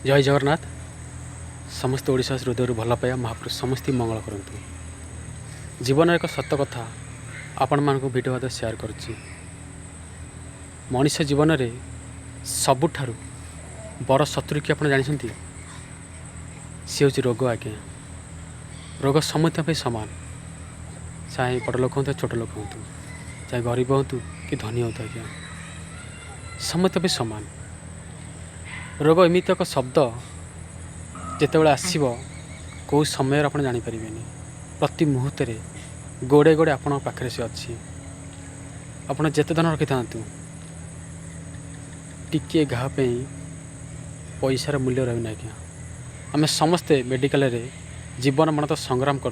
जय जगन्नाथ। समस्त ओडिशा हृदय भल पाया महाप्रभु समस्त मंगल करंतु। जीवन एक सत कथा आपण मानक भिडियो भाव सेयार करुच्ची। मनुष्य जीवन में सबुठारु बड़ शत्रु कि आप जानते सी हूँ रोग। आज्ञा रोग समस्त सामान, चाहे बड़ लोक हूँ छोट लोक हूँ, चाहे गरीब हूँ कि धनी हूँ, आज्ञा समस्त सामान। रोग एमती एक शब्द जितेबाला आसो कौ समय आप जापर प्रति मुहूर्त गोड़े गोड़े आपण पाखे से अच्छी। आपड़ जिते धन रखि था टिके घा पैसार मूल्य रही। आज्ञा आम समस्ते मेडिकल रे जीवन मन तो संग्राम कर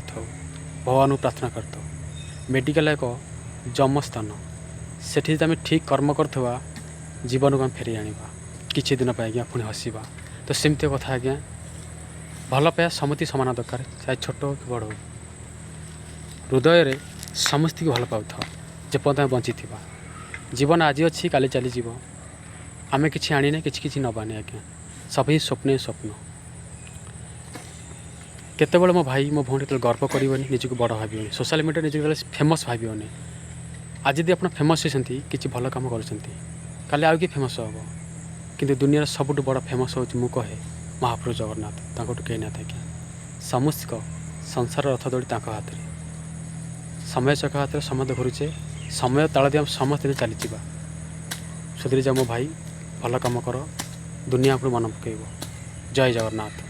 भगवान प्रार्थना कर। मेडिकल एक जम स्थान, से आम ठीक कर्म कर जीवन को आम फेरी आना किसी दिन आज्ञा पुणी हसवा। तो सेमती कथा आज्ञा भल पाया समति सामान दरकार, चाहे छोट हो कि बड़ हो। हृदय रे समस्त की भल पाऊ जेपर्यंत आम बंची था। जीवन आज अच्छी काली चली जीव, आम कि आने कि नबानी। आज्ञा सब ही स्वप्न स्वप्न। केतबेले मो भाई मो भौणी जो गर्व करनी, निजी को बड़ भाव सोशल मीडिया निजी फेमस भावनी। आज यदि आप फेमस होती किसी भल कम कर आउ कि फेमस हम, किंतु दुनिया सबुठ बड़ फेमस हो कहे महाप्रभु जगन्नाथ। तांको कही ना था समस्त संसार रथ दौड़ी हाथ में, समय चक हाथ में समस्त घुरुचे। समय ताल दी समस्त चली सुधरी जा मो भाई, भल कम कर, दुनिया मन पकड़। जय जगन्नाथ।